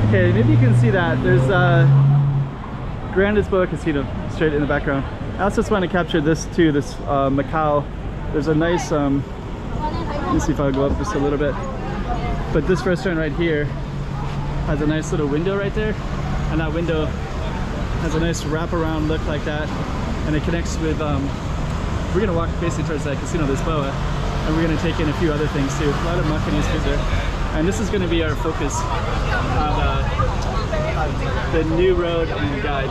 Okay, maybe you can see that. There's Grand Lisboa Casino straight in the background. I also just want to capture this too, this Macau. There's a nice, let me see if I'll go up just a little bit. But this restaurant right here has a nice little window right there. And that window has a nice wraparound look like that. And it connects with, we're going to walk basically towards that Casino Lisboa. And we're going to take in a few other things too. A lot of Macanese food there. And this is going to be our focus on the new road and guide.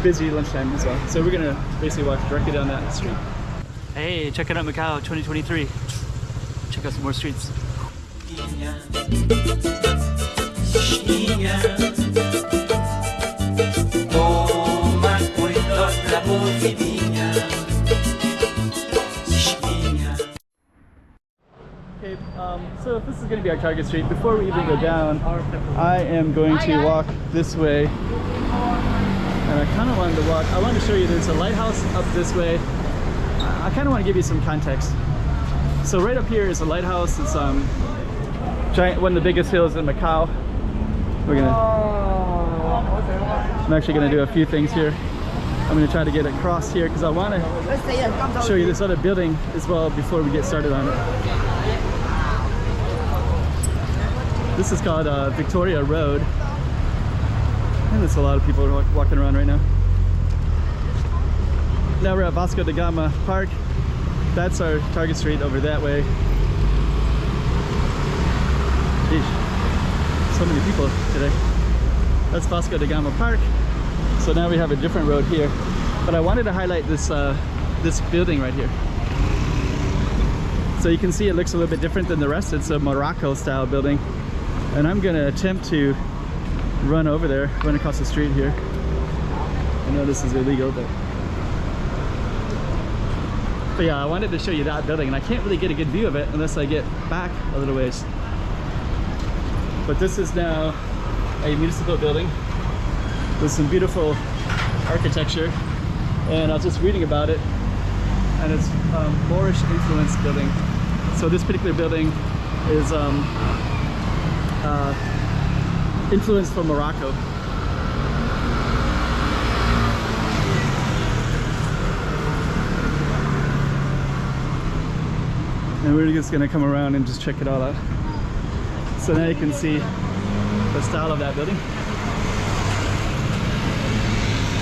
Busy lunchtime as well. So we're going to basically walk directly down that street. Hey, check it out Macau 2023. Check out some more streets. Okay, so if this is going to be our target street, before we even go down, I am going to walk this way. And I kind of wanted to walk, I wanted to show you there's a lighthouse up this way. I kind of want to give you some context. So right up here is a lighthouse. It's giant, one of the biggest hills in Macau. I'm actually gonna do a few things here. I'm gonna try to get across here because I want to show you this other building as well before we get started on it. This is called Victoria Road, and there's a lot of people walking around right now. Now we're at Vasco da Gama Park. That's our target street over that way. Jeez, so many people today. That's Vasco da Gama Park. So now we have a different road here. But I wanted to highlight this this building right here. So you can see it looks a little bit different than the rest. It's a Morocco style building. And I'm gonna attempt to run over there, run across the street here. I know this is illegal, but yeah, I wanted to show you that building, and I can't really get a good view of it unless I get back a little ways. But this is now a municipal building with some beautiful architecture, and I was just reading about it, and it's Moorish influence building. So this particular building is influenced from Morocco. And we're just gonna come around and just check it all out. So now you can see the style of that building.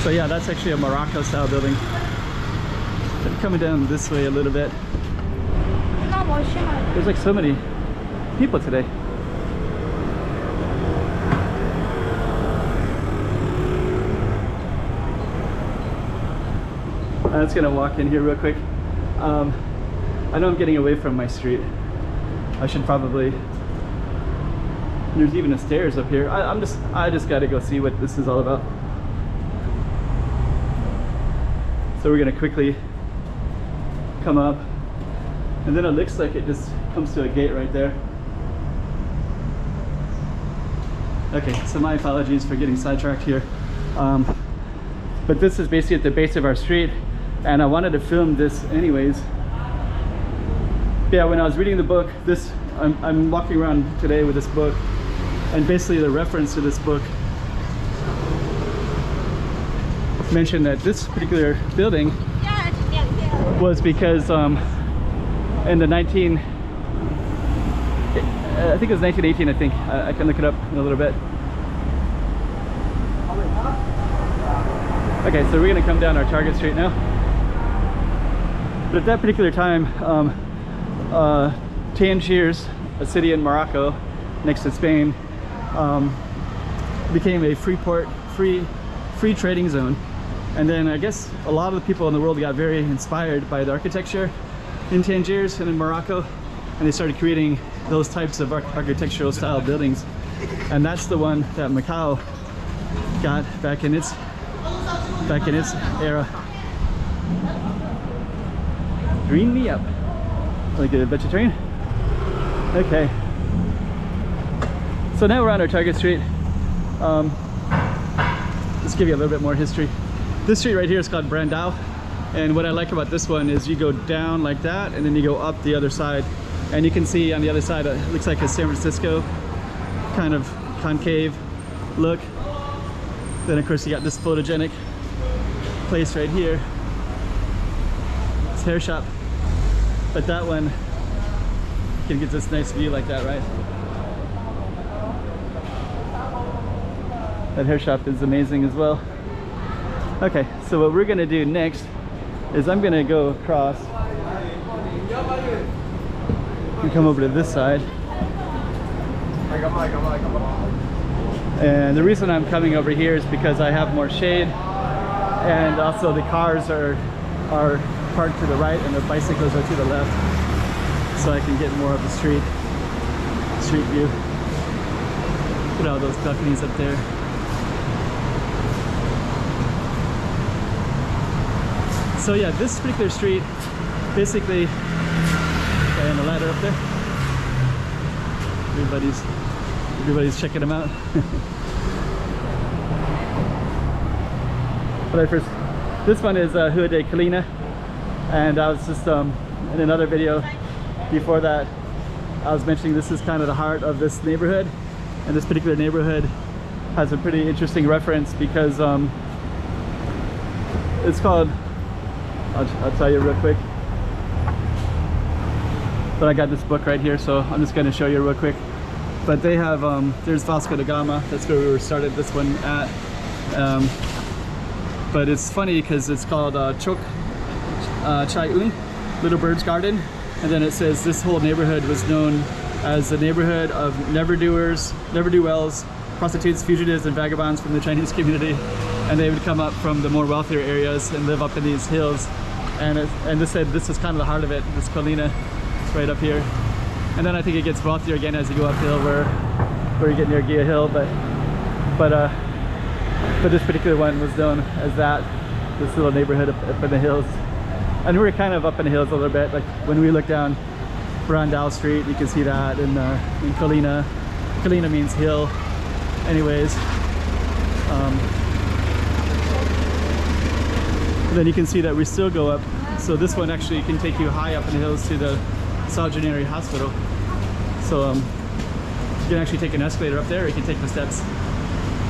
So yeah, that's actually a Morocco style building. I'm coming down this way a little bit. There's like so many people today. I'm just gonna walk in here real quick. I know I'm getting away from my street. I should probably, there's even a stairs up here. I just gotta go see what this is all about. So we're gonna quickly come up, and then it looks like it just comes to a gate right there. Okay, so my apologies for getting sidetracked here. But this is basically at the base of our street, and I wanted to film this anyways. Yeah, when I was reading the book, I'm walking around today with this book, and basically the reference to this book mentioned that this particular building was because in the I think it was 1918, I think. I can look it up in a little bit. Okay, so we're gonna come down our target street now. But at that particular time, Tangiers, a city in Morocco next to Spain, became a free trading zone. And then I guess a lot of the people in the world got very inspired by the architecture in Tangiers and in Morocco, and they started creating those types of architectural style buildings. And that's the one that Macau got back in its era. Green me up. Like a vegetarian? Okay. So now we're on our target street. Let's give you a little bit more history. This street right here is called Brandao. And what I like about this one is you go down like that, and then you go up the other side. And you can see on the other side, it looks like a San Francisco kind of concave look. Then of course you got this photogenic place right here. It's hair shop. But that one, you can get this nice view like that, right? That hair shop is amazing as well. Okay, so what we're gonna do next is I'm gonna go across and come over to this side. And the reason I'm coming over here is because I have more shade, and also the cars are parked to the right and the bicycles are to the left, so I can get more of the street view. Look at all those balconies up there. So yeah, this particular street, basically, okay, and the ladder up there. Everybody's checking them out. But first, this one is Rua de Colina, and I was just in another video before that, I was mentioning this is kind of the heart of this neighborhood, and this particular neighborhood has a pretty interesting reference because it's called, I'll tell you real quick. But I got this book right here, so I'm just going to show you real quick. But they have, there's Vasco da Gama, that's where we were started this one at. But it's funny because it's called Chok Chai Un, Little Bird's Garden. And then it says this whole neighborhood was known as the neighborhood of never-do-wells, prostitutes, fugitives, and vagabonds from the Chinese community. And they would come up from the more wealthier areas and live up in these hills. And they said this is kind of the heart of it, this Colina, right up here. And then I think it gets wealthier again as you go uphill where you get near Guia Hill, but this particular one was known as that, this little neighborhood up in the hills. And we're kind of up in the hills a little bit, like when we look down Brandal Street, you can see that in Colina. Colina means hill anyways. Then you can see that we still go up. So this one actually can take you high up in the hills to the South January Hospital. So you can actually take an escalator up there, or you can take the steps.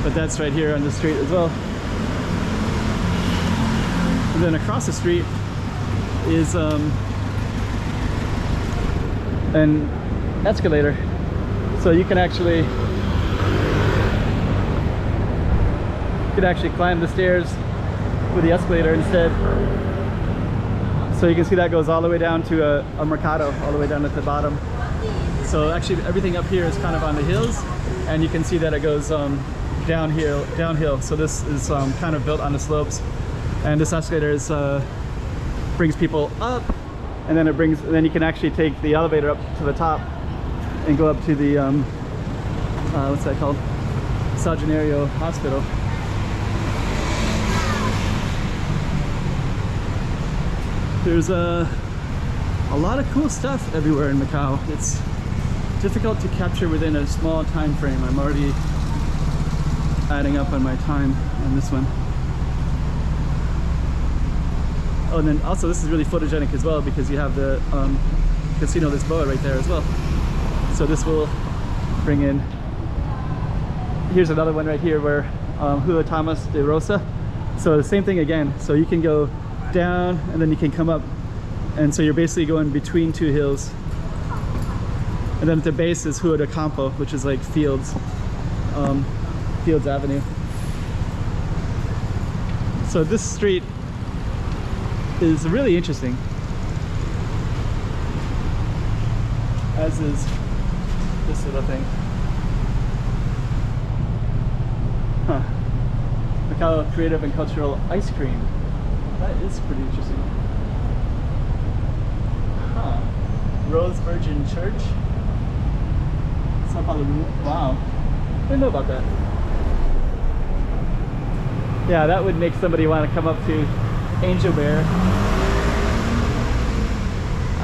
But that's right here on the street as well. And then across the street is an escalator. So you can actually climb the stairs with the escalator instead. So you can see that goes all the way down to a mercado, all the way down at the bottom. So actually everything up here is kind of on the hills, and you can see that it goes downhill. So this is kind of built on the slopes, and this escalator is brings people up, and then you can actually take the elevator up to the top and go up to the what's that called? Sao Januario Hospital. There's a lot of cool stuff everywhere in Macau. It's difficult to capture within a small time frame. I'm already adding up on my time on this one. Oh, and then also this is really photogenic as well because you have the Casino Lisboa right there as well. So this will bring in, here's another one right here where Rua Thomas de Rosa. So the same thing again. So you can go down and then you can come up, and so you're basically going between two hills. And then at the base is Rua de Campo, which is like Fields Avenue. So this street is really interesting, as is this little thing. Huh. Macau Creative and Cultural Ice Cream. That is pretty interesting. Huh. Rose Virgin Church. Sao Paulo. Wow. I didn't know about that. Yeah, that would make somebody want to come up to Angel Bear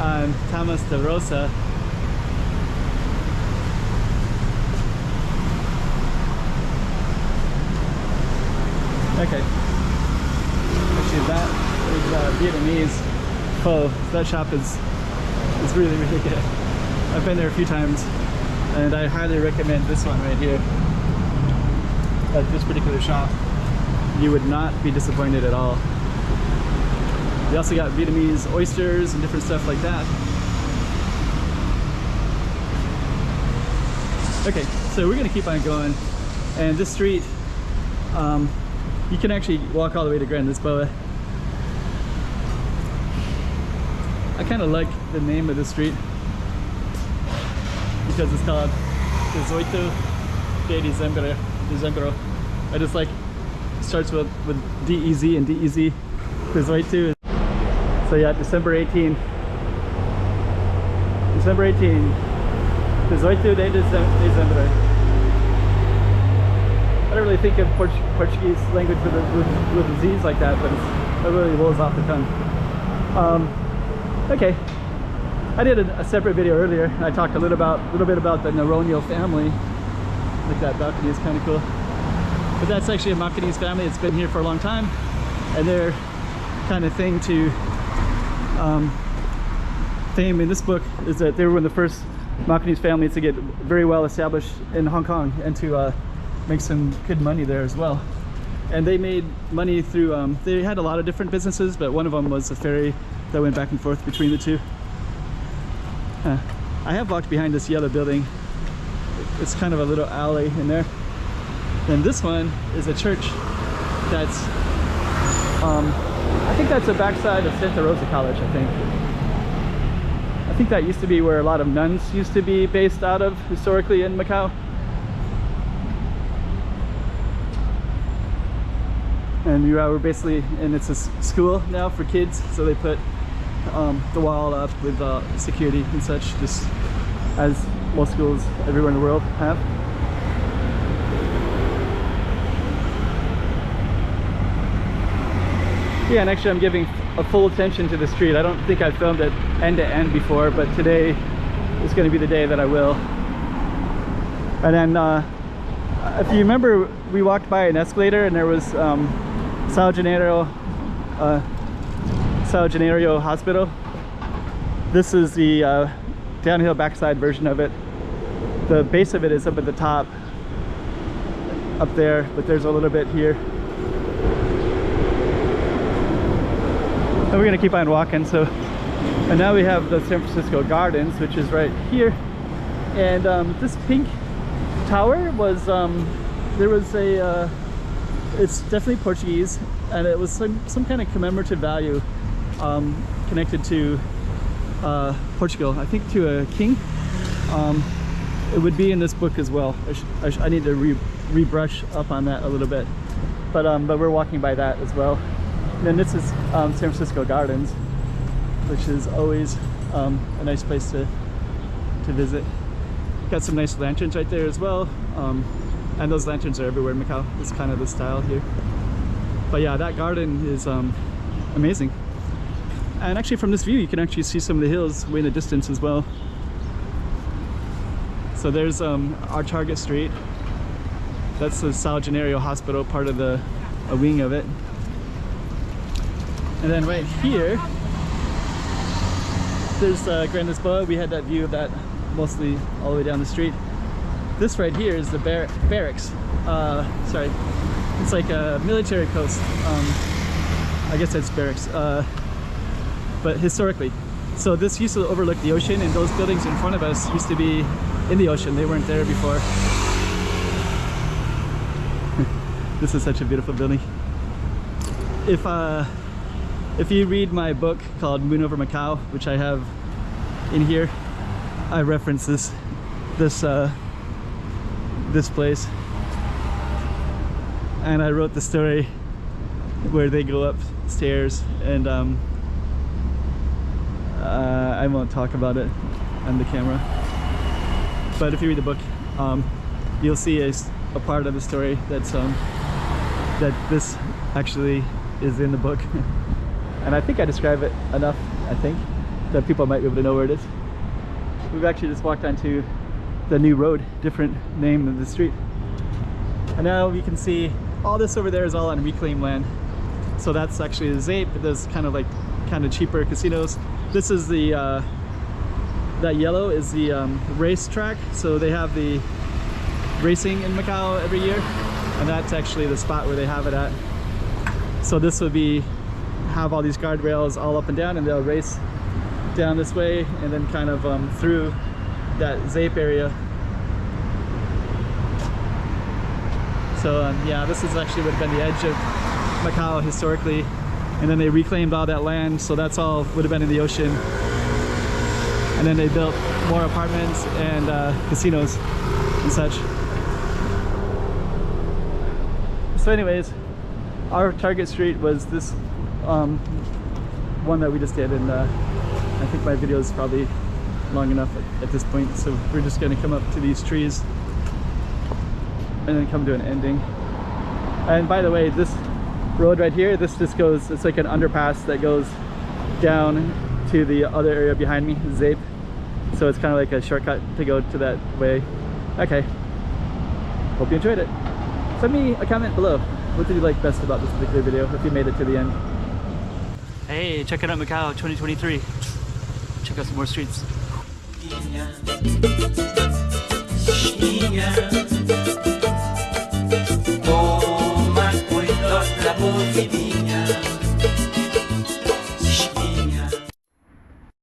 on Thomas de Rosa. Okay. Actually, that is Vietnamese pho. That shop is really, really good. I've been there a few times, and I highly recommend this one right here. This particular shop, you would not be disappointed at all. They also got Vietnamese oysters and different stuff like that. Okay, so we're gonna keep on going, and this street, you can actually walk all the way to Grand Lisboa. I kind of like the name of the street because it's called 18 de Dezembro. I just like, it starts with D-E-Z and D-E-Z. 18. So yeah, December 18. December 18. 18 de Dezembro. I don't really think of Portuguese language with Z's like that, but it really rolls off the tongue. Okay, I did a separate video earlier, and I talked a little bit about the Noronha family. Like that balcony is kind of cool. But that's actually a Macanese family. It's been here for a long time, and their kind of thing to fame in this book is that they were one of the first Macanese families to get very well established in Hong Kong and to make some good money there as well. And they made money through, they had a lot of different businesses, but one of them was a ferry that went back and forth between the two. I have walked behind this yellow building. It's kind of a little alley in there. And this one is a church that's, I think that's the backside of Santa Rosa College, I think. I think that used to be where a lot of nuns used to be based out of historically in Macau. And we're basically, and it's a school now for kids, so they put the wall up with security and such, just as most schools everywhere in the world have. Yeah, and actually I'm giving a full attention to the street. I don't think I've filmed it end to end before, but today is going to be the day that I will. And then if you remember, we walked by an escalator and there was Sao Janeiro Hospital. This is the downhill backside version of it. The base of it is up at the top, up there, but there's a little bit here. And we're gonna keep on walking. So, and now we have the San Francisco Gardens, which is right here. And this pink tower was, there was a, it's definitely Portuguese, and it was some kind of commemorative value connected to Portugal, I think to a king. It would be in this book as well. I need to rebrush up on that a little bit, but we're walking by that as well. And then this is San Francisco Gardens, which is always a nice place to visit. Got some nice lanterns right there as well, and those lanterns are everywhere in Macau. It's kind of the style here. But yeah, that garden is amazing. And actually from this view you can actually see some of the hills way in the distance as well. So there's our Target Street. That's the Sao Janeiro Hospital, part of a wing of it. And then right here, there's Grand Lisboa. We had that view of that mostly all the way down the street. This right here is the barracks. Sorry, it's like a military post. I guess that's barracks, but historically. So this used to overlook the ocean, and those buildings in front of us used to be in the ocean. They weren't there before. This is such a beautiful building. If you read my book called Moon Over Macau, which I have in here, I reference this place, and I wrote the story where they go upstairs, and I won't talk about it on the camera, but if you read the book, you'll see a part of the story that's that this actually is in the book. And I think I describe it enough, I think, that people might be able to know where it is. We've actually just walked onto the new road, different name of the street. And now you can see all this over there is all on reclaimed land. So that's actually the Zape, those kind of cheaper casinos. This is the that yellow is the race track. So they have the racing in Macau every year, and that's actually the spot where they have it at. So this would be have all these guardrails all up and down, and they'll race down this way and then kind of through that Zape area. So yeah, this is actually would have been the edge of Macau historically, and then they reclaimed all that land, so that's all would have been in the ocean. And then they built more apartments and casinos and such. So anyways, our target street was this one that we just did, and I think my video is probably long enough at this point, so we're just going to come up to these trees and then come to an ending. And by the way, this road right here, this just goes, it's like an underpass that goes down to the other area behind me, Zape. So it's kind of like a shortcut to go to that way. Okay, hope you enjoyed it. Send me a comment below. What did you like best about this particular video, if you made it to the end? Hey, check out Macau 2023. Check out some more streets.